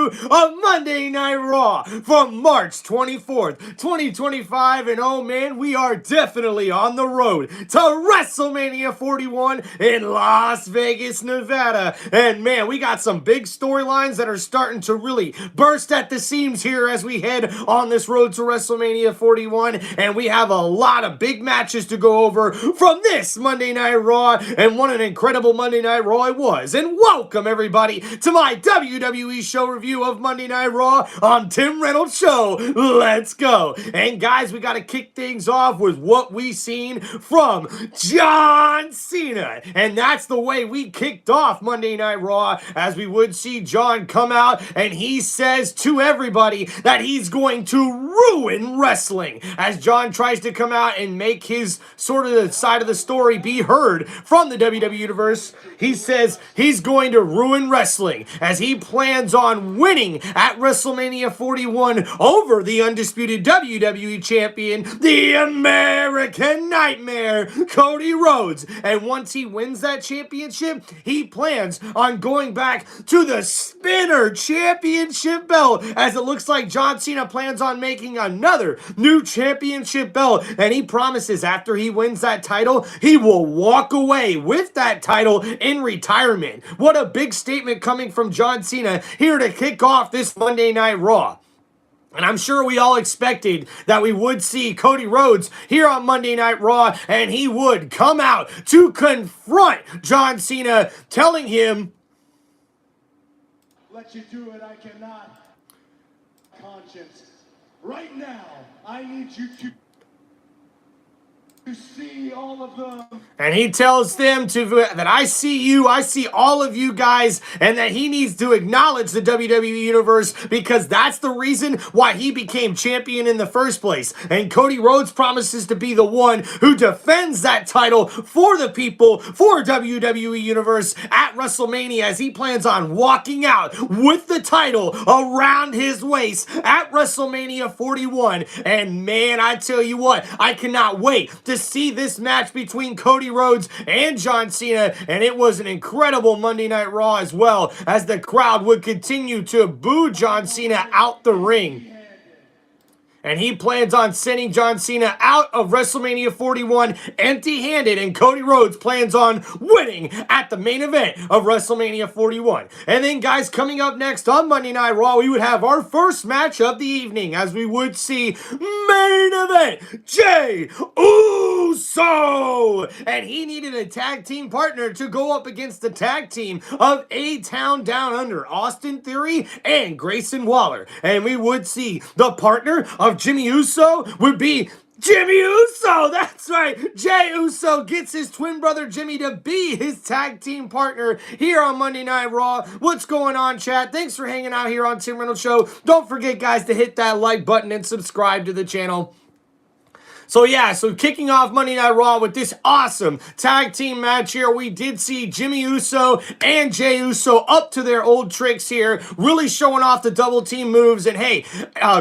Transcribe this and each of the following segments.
review of Monday Night Raw from March 24th, 2025. And oh man, we are definitely on the road to WrestleMania 41 in Las Vegas, Nevada. And man, we got some big storylines that are starting to really burst at the seams here as we head on this road to WrestleMania 41. And we have a lot of big matches to go over from this Monday Night Raw. And what an incredible Monday Night Raw it was. And welcome everybody to my WWE show review of Monday Night Raw on Tim Reynolds Show. Let's go. And guys, we got to kick things off with what we seen from John Cena. And that's the way we kicked off Monday Night Raw, as we would see John come out and he says to everybody that he's going to ruin wrestling. As John tries to come out and make his sort of the side of the story be heard from the WWE Universe, he says he's going to ruin wrestling as he plans on winning at WrestleMania 41 over the undisputed WWE Champion, the American Nightmare, Cody Rhodes. And once he wins that championship, he plans on going back to the Spinner Championship belt, as it looks like John Cena plans on making another new championship belt. And he promises after he wins that title, he will walk away with that title in retirement. What a big statement coming from John Cena here to kick off this Monday Night Raw. And I'm sure we all expected that we would see Cody Rhodes here on Monday Night Raw, and he would come out to confront John Cena, telling him, "Let you do it, I cannot. Conscience. Right now, I need you to see all of them." And he tells them that I see you, I see all of you guys, and that he needs to acknowledge the WWE Universe because that's the reason why he became champion in the first place. And Cody Rhodes promises to be the one who defends that title for the people, for WWE Universe at WrestleMania, as he plans on walking out with the title around his waist at WrestleMania 41. And man, I tell you what, I cannot wait to see this match between Cody Rhodes and John Cena. And it was an incredible Monday Night Raw as well, as the crowd would continue to boo John Cena out the ring. And he plans on sending John Cena out of WrestleMania 41 empty-handed, and Cody Rhodes plans on winning at the main event of WrestleMania 41. And then, guys, coming up next on Monday Night Raw, we would have our first match of the evening, as we would see main event Jey Uso. And he needed a tag team partner to go up against the tag team of A-Town Down Under, Austin Theory and Grayson Waller. And we would see the partner of Jimmy Uso would be Jimmy Uso. That's right. Jey Uso gets his twin brother Jimmy to be his tag team partner here on Monday Night Raw. What's going on, chat? Thanks for hanging out here on Tim Reynolds Show. Don't forget, guys, to hit that like button and subscribe to the channel. So kicking off Monday Night Raw with this awesome tag team match here, we did see Jimmy Uso and Jey Uso up to their old tricks here, really showing off the double team moves. And hey,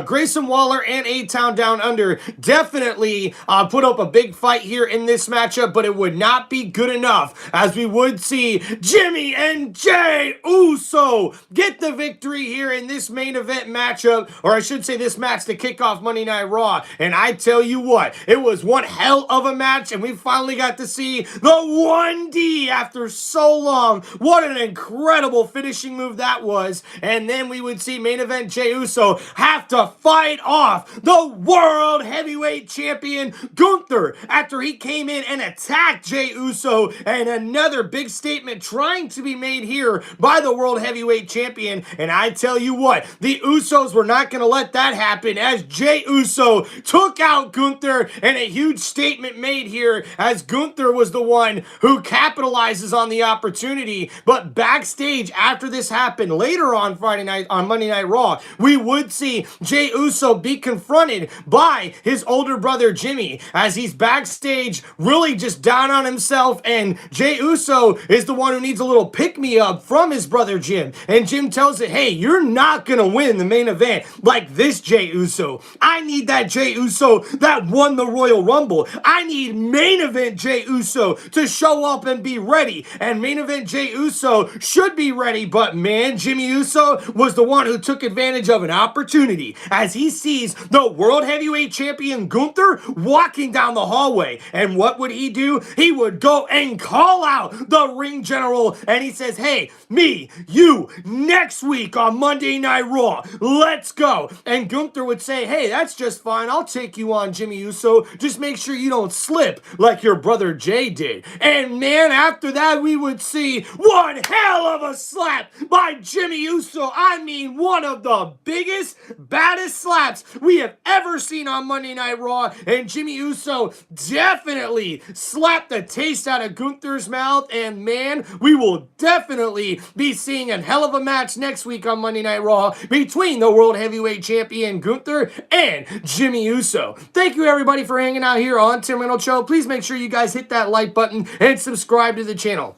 Grayson Waller and A-Town Down Under definitely put up a big fight here in this matchup, but it would not be good enough, as we would see Jimmy and Jey Uso get the victory here in this main event matchup, or I should say this match to kick off Monday Night Raw. And I tell you what, it was one hell of a match, and we finally got to see the 1D after so long. What an incredible finishing move that was. And then we would see main event Jey Uso have to fight off the World Heavyweight Champion Gunther after he came in and attacked Jey Uso. And another big statement trying to be made here by the World Heavyweight Champion. And I tell you what, the Usos were not going to let that happen, as Jey Uso took out Gunther. And a huge statement made here, as Gunther was the one who capitalizes on the opportunity. But backstage after this happened, later on Monday Night Raw, we would see Jey Uso be confronted by his older brother Jimmy, as he's backstage really just down on himself, and Jey Uso is the one who needs a little pick-me-up from his brother Jim. And Jim tells it, hey, you're not gonna win the main event like this, Jey Uso. I need that Jey Uso that won won the Royal Rumble. I need main event Jey Uso to show up and be ready. And main event Jey Uso should be ready, but man, Jimmy Uso was the one who took advantage of an opportunity as he sees the World Heavyweight Champion Gunther walking down the hallway. And what would he do? He would go and call out the ring general, and he says, hey, me, you, next week on Monday Night Raw, let's go. And Gunther would say, hey, that's just fine. I'll take you on, Jimmy Uso. Just make sure you don't slip like your brother Jay did. And man, after that, we would see one hell of a slap by Jimmy Uso. I mean, one of the biggest, baddest slaps we have ever seen on Monday Night Raw. And Jimmy Uso definitely slapped the taste out of Gunther's mouth. And man, we will definitely be seeing a hell of a match next week on Monday Night Raw between the World Heavyweight Champion Gunther and Jimmy Uso. Thank you everybody for hanging out here on Tim Reynolds Show. Please make sure you guys hit that like button and subscribe to the channel.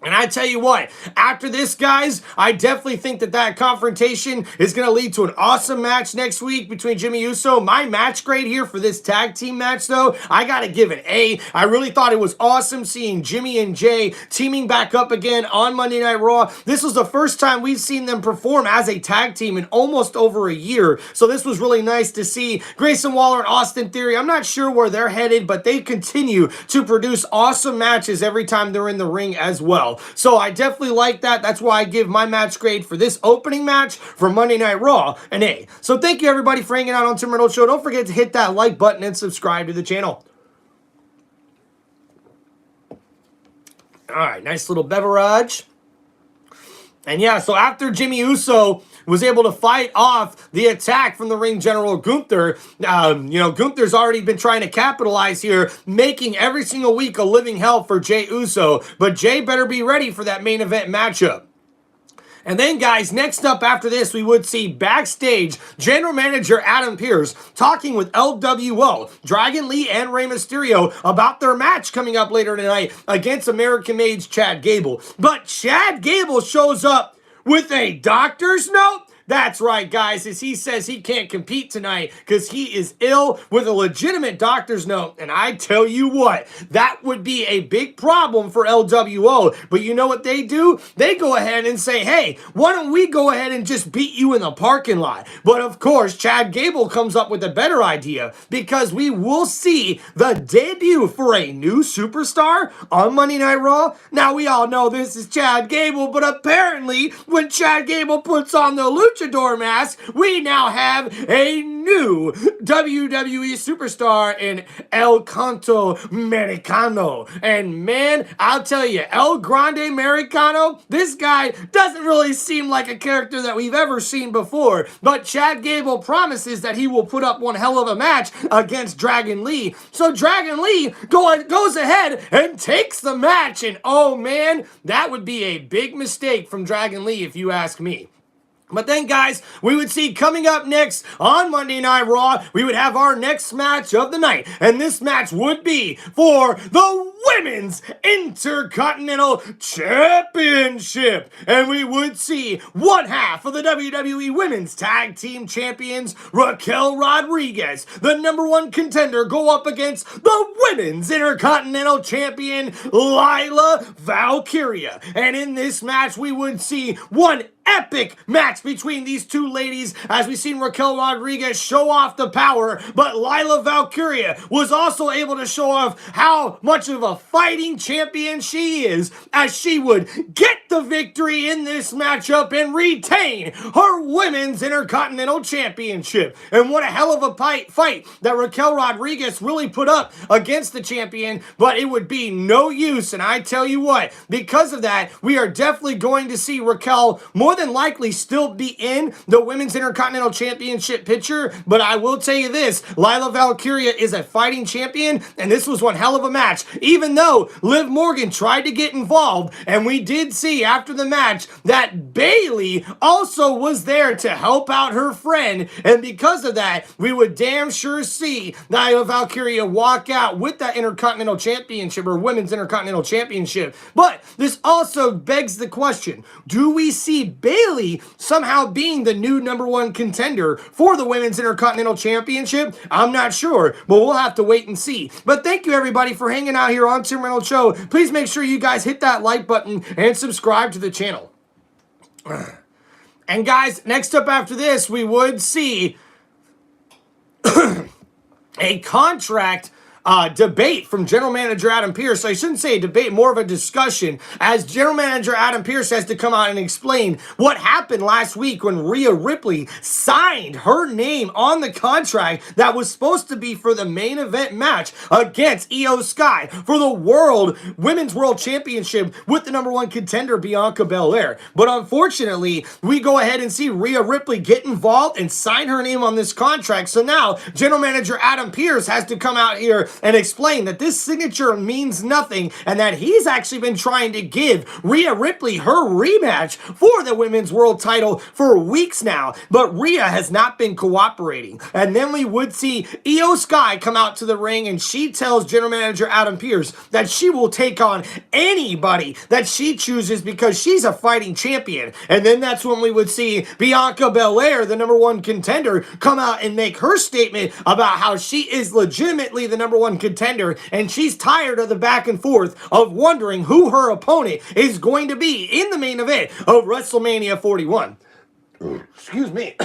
And I tell you what, after this, guys, I definitely think that confrontation is going to lead to an awesome match next week between Jimmy Uso. My match grade here for this tag team match, though, I got to give an A. I really thought it was awesome seeing Jimmy and Jay teaming back up again on Monday Night Raw. This was the first time we've seen them perform as a tag team in almost over a year. So this was really nice to see. Grayson Waller and Austin Theory, I'm not sure where they're headed, but they continue to produce awesome matches every time they're in the ring as well. So I definitely like that. That's why I give my match grade for this opening match for Monday Night Raw an A. So thank you everybody for hanging out on Tim Reynolds Show. Don't forget to hit that like button and subscribe to the channel. All right, nice little beverage. And yeah, so after Jimmy Uso was able to fight off the attack from the ring general Gunther, Gunther's already been trying to capitalize here, making every single week a living hell for Jey Uso. But Jey better be ready for that main event matchup. And then, guys, next up after this, we would see backstage general manager Adam Pearce talking with LWO, Dragon Lee and Rey Mysterio about their match coming up later tonight against American Made's Chad Gable. But Chad Gable shows up with a doctor's note. That's right, guys, as he says he can't compete tonight because he is ill with a legitimate doctor's note. And I tell you what, that would be a big problem for LWO. But you know what they do? They go ahead and say, hey, why don't we go ahead and just beat you in the parking lot? But of course, Chad Gable comes up with a better idea because we will see the debut for a new superstar on Monday Night Raw. Now, we all know this is Chad Gable, but apparently when Chad Gable puts on the luchador mask, we now have a new WWE superstar in El Canto Americano. And man, I'll tell you, El Grande Americano, this guy doesn't really seem like a character that we've ever seen before, but Chad Gable promises that he will put up one hell of a match against Dragon Lee. So Dragon Lee goes ahead and takes the match, and oh man, that would be a big mistake from Dragon Lee if you ask me. But then, guys, we would see coming up next on Monday Night Raw, we would have our next match of the night. And this match would be for the Women's Intercontinental Championship. And we would see one half of the WWE Women's Tag Team Champions, Raquel Rodriguez, the #1 contender, go up against the Women's Intercontinental Champion, Lila Valkyria. And in this match, we would see one epic match between these two ladies as we've seen Raquel Rodriguez show off the power, but Lila Valkyria was also able to show off how much of a fighting champion she is as she would get the victory in this matchup and retain her Women's Intercontinental Championship. And what a hell of a fight that Raquel Rodriguez really put up against the champion, but it would be no use. And I tell you what, because of that, we are definitely going to see Raquel more than likely still be in the Women's Intercontinental Championship picture, but I will tell you this, Lila Valkyria is a fighting champion, and this was one hell of a match, even though Liv Morgan tried to get involved, and we did see see after the match that Bayley also was there to help out her friend, and because of that, we would damn sure see Nyla Valkyria walk out with that Intercontinental Championship or Women's Intercontinental Championship. But this also begs the question, do we see Bayley somehow being the new #1 contender for the Women's Intercontinental Championship? I'm not sure, but we'll have to wait and see. But thank you everybody for hanging out here on Tim Reynolds Show. Please make sure you guys hit that like button and subscribe to the channel. And guys, next up after this, we would see a contract debate from General Manager Adam Pearce. I shouldn't say a debate, more of a discussion, as General Manager Adam Pearce has to come out and explain what happened last week when Rhea Ripley signed her name on the contract that was supposed to be for the main event match against Io Sky for the Women's World Championship with the #1 contender Bianca Belair. But unfortunately, we go ahead and see Rhea Ripley get involved and sign her name on this contract. So now General Manager Adam Pearce has to come out here and explain that this signature means nothing and that he's actually been trying to give Rhea Ripley her rematch for the Women's World title for weeks now, but Rhea has not been cooperating. And then we would see Io Sky come out to the ring and she tells General Manager Adam Pearce that she will take on anybody that she chooses because she's a fighting champion. And then that's when we would see Bianca Belair, the #1 contender, come out and make her statement about how she is legitimately the #1 contender, and she's tired of the back and forth of wondering who her opponent is going to be in the main event of WrestleMania 41. Excuse me.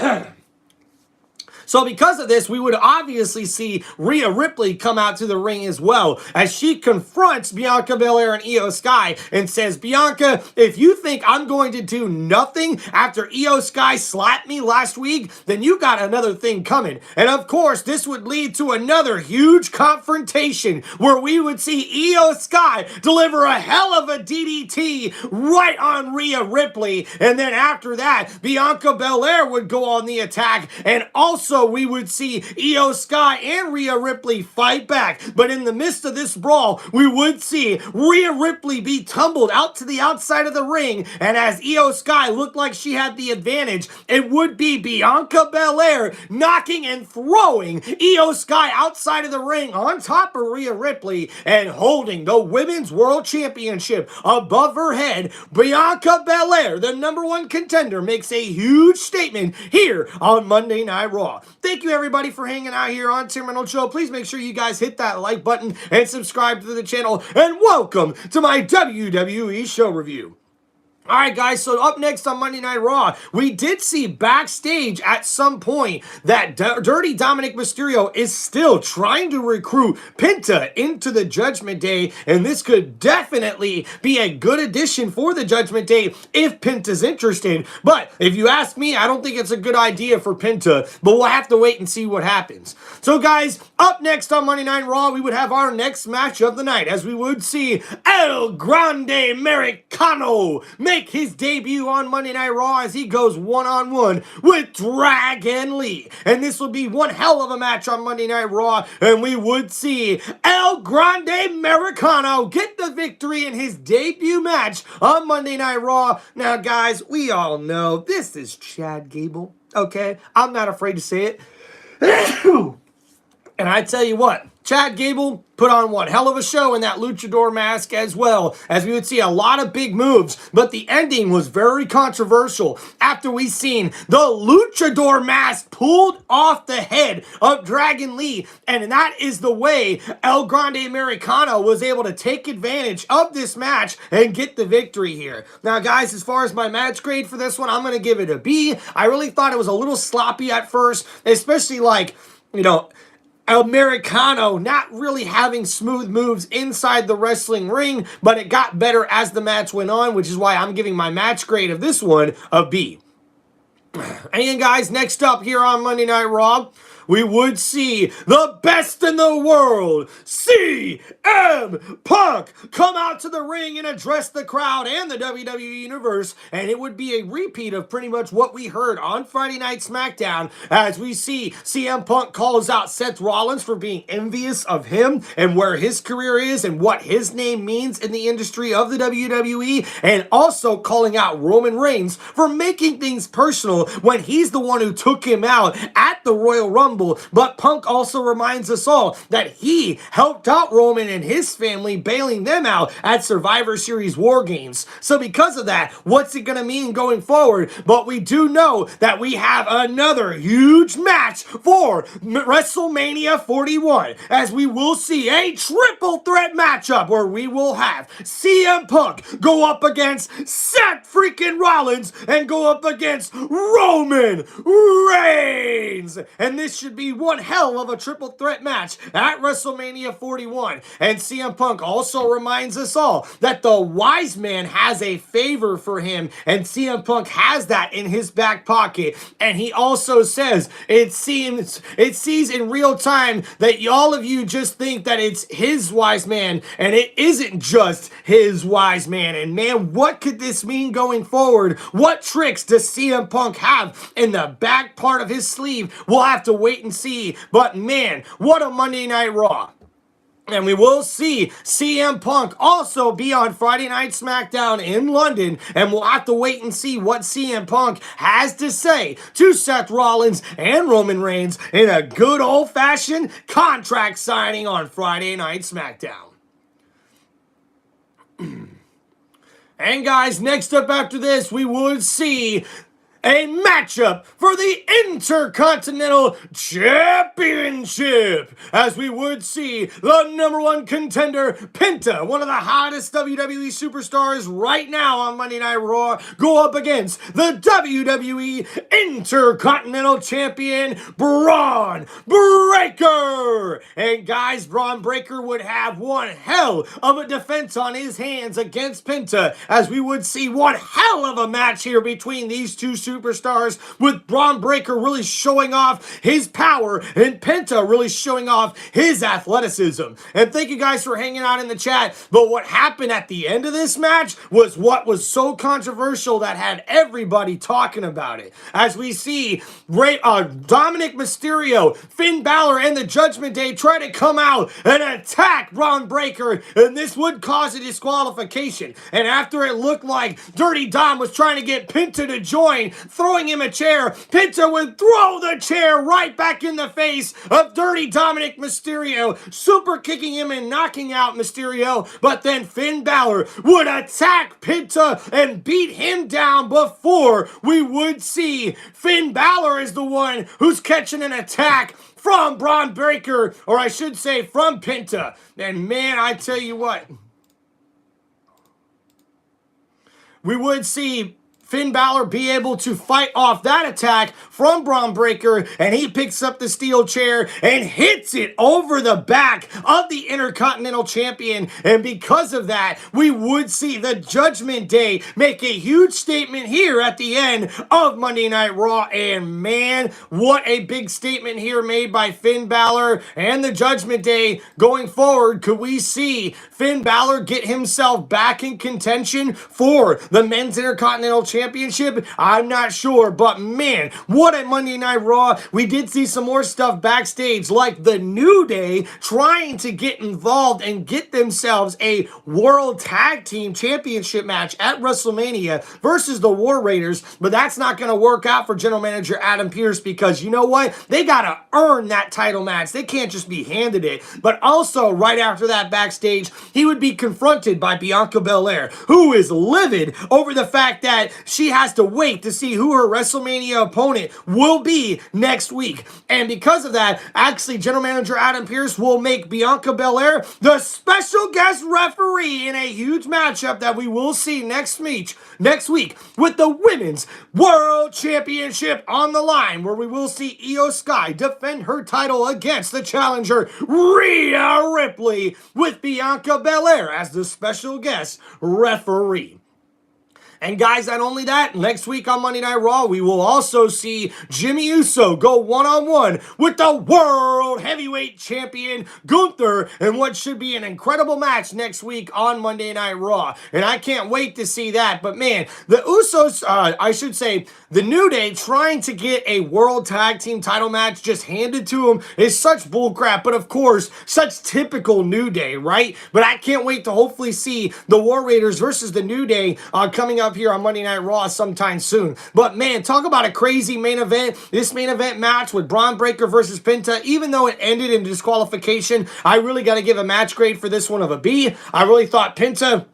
So because of this, we would obviously see Rhea Ripley come out to the ring as well, as she confronts Bianca Belair and Io Sky and says, Bianca, if you think I'm going to do nothing after Io Sky slapped me last week, then you got another thing coming. And of course, this would lead to another huge confrontation where we would see Io Sky deliver a hell of a DDT right on Rhea Ripley. And then after that, Bianca Belair would go on the attack, and also we would see Io Sky and Rhea Ripley fight back. But in the midst of this brawl, we would see Rhea Ripley be tumbled out to the outside of the ring. And as Io Sky looked like she had the advantage, it would be Bianca Belair knocking and throwing Io Sky outside of the ring on top of Rhea Ripley and holding the Women's World Championship above her head. Bianca Belair, the #1 contender, makes a huge statement here on Monday Night Raw. Thank you everybody for hanging out here on Tim Reynolds Show. Please make sure you guys hit that like button and subscribe to the channel. And welcome to my WWE show review. All right, guys, so up next on Monday Night Raw, we did see backstage at some point that Dirty Dominic Mysterio is still trying to recruit Penta into the Judgment Day, and this could definitely be a good addition for the Judgment Day if Penta's interested. But if you ask me, I don't think it's a good idea for Penta, but we'll have to wait and see what happens. So, guys, up next on Monday Night Raw, we would have our next match of the night, as we would see El Grande Americano make his debut on Monday Night Raw as he goes one-on-one with Dragon Lee. And this will be one hell of a match on Monday Night Raw, and we would see El Grande Americano get the victory in his debut match on Monday Night Raw. Now, guys, we all know this is Chad Gable, okay? I'm not afraid to say it. And I tell you what, Chad Gable put on one hell of a show in that luchador mask, as well as we would see a lot of big moves, but the ending was very controversial after we seen the luchador mask pulled off the head of Dragon Lee, and that is the way El Grande Americano was able to take advantage of this match and get the victory here. Now, guys, as far as my match grade for this one, I'm going to give it a B. I really thought it was a little sloppy at first, especially Americano not really having smooth moves inside the wrestling ring, but it got better as the match went on, which is why I'm giving my match grade of this one a B. And guys, next up here on Monday Night Raw, we would see the best in the world, CM Punk, come out to the ring and address the crowd and the WWE Universe, and it would be a repeat of pretty much what we heard on Friday Night SmackDown, as we see CM Punk calls out Seth Rollins for being envious of him and where his career is and what his name means in the industry of the WWE, and also calling out Roman Reigns for making things personal when he's the one who took him out at the Royal Rumble. But Punk also reminds us all that he helped out Roman and his family, bailing them out at Survivor Series War Games. So because of that, what's it going to mean going forward? But we do know that we have another huge match for WrestleMania 41, as we will see a triple threat matchup where we will have CM Punk go up against Seth freaking Rollins and go up against Roman Reigns. And this should be one hell of a triple threat match at WrestleMania 41. And CM Punk also reminds us all that the wise man has a favor for him, and CM Punk has that in his back pocket. And he also says it sees in real time that all of you just think that it's his wise man, and it isn't just his wise man. And man, what could this mean going forward? What tricks does CM Punk have in the back part of his sleeve? We'll have to wait and see. But man, what a Monday Night Raw. And we will see CM Punk also be on Friday Night SmackDown in London, and we'll have to wait and see what CM Punk has to say to Seth Rollins and Roman Reigns in a good old-fashioned contract signing on Friday Night SmackDown. And guys, next up after this, we would see a matchup for the Intercontinental Championship, as we would see the number one contender, Penta, one of the hottest WWE superstars right now on Monday Night Raw, go up against the WWE Intercontinental Champion, Braun Breaker. And guys, Braun Breaker would have one hell of a defense on his hands against Penta, as we would see one hell of a match here between these two superstars, with Braun Breaker really showing off his power and Penta really showing off his athleticism. And thank you guys for hanging out in the chat. But what happened at the end of this match was what was so controversial that had everybody talking about it. As we see Dominic Mysterio, Finn Balor, and the Judgment Day try to come out and attack Braun Breaker, and this would cause a disqualification. And after it looked like Dirty Dom was trying to get Penta to join, throwing him a chair, Penta would throw the chair right back in the face of Dirty Dominic Mysterio, super kicking him and knocking out Mysterio. But then Finn Balor would attack Penta and beat him down before we would see Finn Balor is the one who's catching an attack from Braun Breaker, or I should say from Penta. And man, I tell you what, we would see Finn Balor be able to fight off that attack from Braun Breaker, and he picks up the steel chair and hits it over the back of the Intercontinental Champion. And because of that, we would see the Judgment Day make a huge statement here at the end of Monday Night Raw. And man, what a big statement here made by Finn Balor and the Judgment Day going forward. Could we see Finn Balor get himself back in contention for the Men's Intercontinental Championship? I'm not sure, but man, what a Monday Night Raw. We did see some more stuff backstage, like the New Day trying to get involved and get themselves a World Tag Team Championship match at WrestleMania versus the War Raiders, but that's not going to work out for General Manager Adam Pearce, because you know what? They got to earn that title match. They can't just be handed it. But also, right after that backstage, he would be confronted by Bianca Belair, who is livid over the fact that she has to wait to see who her WrestleMania opponent will be next week. And because of that, actually, General Manager Adam Pearce will make Bianca Belair the special guest referee in a huge matchup that we will see next week with the Women's World Championship on the line, where we will see Io Sky defend her title against the challenger Rhea Ripley, with Bianca Belair as the special guest referee. And guys, not only that, next week on Monday Night Raw, we will also see Jimmy Uso go one-on-one with the World Heavyweight Champion Gunther in what should be an incredible match next week on Monday Night Raw. And I can't wait to see that. But man, the Usos, I should say, the New Day trying to get a World Tag Team title match just handed to them is such bullcrap. But of course, such typical New Day, right? But I can't wait to hopefully see the War Raiders versus the New Day coming up here on Monday Night Raw sometime soon. But man, talk about a crazy main event. This main event match with Braun Breaker versus Penta, even though it ended in disqualification, I really got to give a match grade for this one of a B. I really thought Penta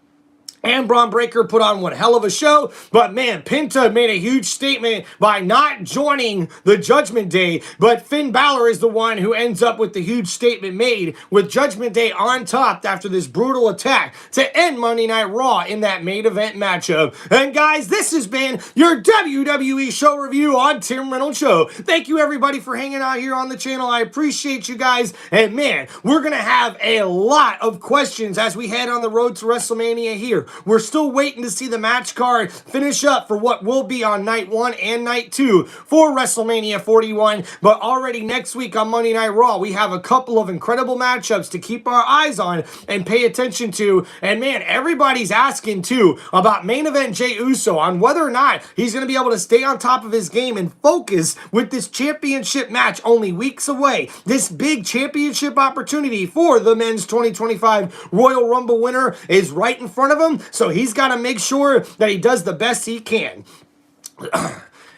and Braun Breaker put on one hell of a show, but man, Penta made a huge statement by not joining the Judgment Day, but Finn Balor is the one who ends up with the huge statement made with Judgment Day on top after this brutal attack to end Monday Night Raw in that main event matchup. And guys, this has been your WWE show review on Tim Reynolds Show. Thank you everybody for hanging out here on the channel. I appreciate you guys, and man, we're gonna have a lot of questions as we head on the road to WrestleMania here. We're still waiting to see the match card finish up for what will be on night 1 and night 2 for WrestleMania 41. But already next week on Monday Night Raw, we have a couple of incredible matchups to keep our eyes on and pay attention to. And man, everybody's asking too about main event Jey Uso on whether or not he's going to be able to stay on top of his game and focus with this championship match only weeks away. This big championship opportunity for the men's 2025 Royal Rumble winner is right in front of him. So he's got to make sure that he does the best he can.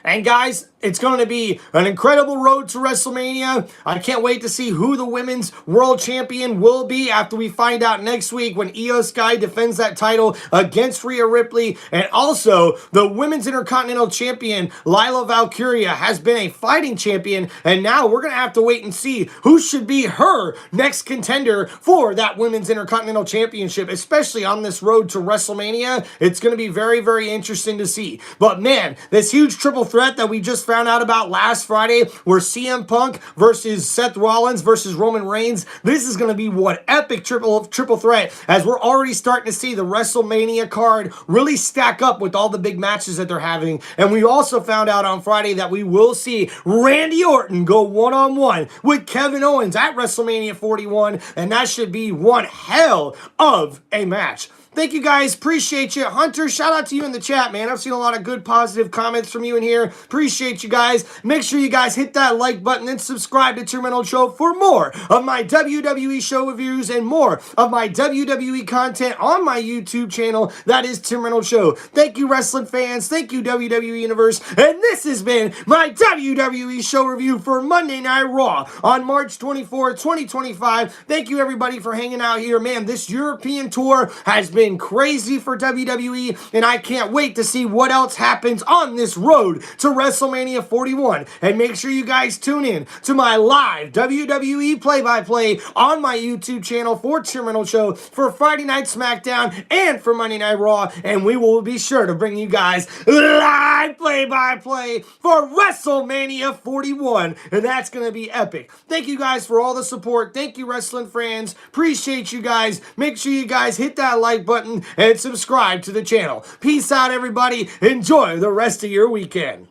And guys, it's going to be an incredible road to WrestleMania. I can't wait to see who the women's world champion will be after we find out next week when Io Sky defends that title against Rhea Ripley. And also, the women's intercontinental champion, Lila Valkyria, has been a fighting champion. And now we're going to have to wait and see who should be her next contender for that women's intercontinental championship, especially on this road to WrestleMania. It's going to be very, very interesting to see. But man, this huge triple threat that we just found out about last Friday, where CM Punk versus Seth Rollins versus Roman Reigns, this is going to be one epic triple threat, as we're already starting to see the WrestleMania card really stack up with all the big matches that they're having. And we also found out on Friday that we will see Randy Orton go one-on-one with Kevin Owens at WrestleMania 41, and that should be one hell of a match. Thank you guys. Appreciate you. Hunter, shout out to you in the chat, man. I've seen a lot of good positive comments from you in here. Appreciate you guys. Make sure you guys hit that like button and subscribe to Tim Reynolds Show for more of my WWE show reviews and more of my WWE content on my YouTube channel. That is Tim Reynolds Show. Thank you, wrestling fans. Thank you, WWE Universe. And this has been my WWE show review for Monday Night Raw on March 24th, 2025. Thank you, everybody, for hanging out here. Man, this European tour has been crazy for WWE, and I can't wait to see what else happens on this road to WrestleMania 41. And make sure you guys tune in to my live WWE play-by-play on my YouTube channel for Tim Reynolds Show for Friday Night SmackDown and for Monday Night Raw, and we will be sure to bring you guys live play-by-play for WrestleMania 41, and that's going to be epic. Thank you guys for all the support. Thank you, wrestling fans. Appreciate you guys. Make sure you guys hit that like button and subscribe to the channel. Peace out, everybody. Enjoy the rest of your weekend.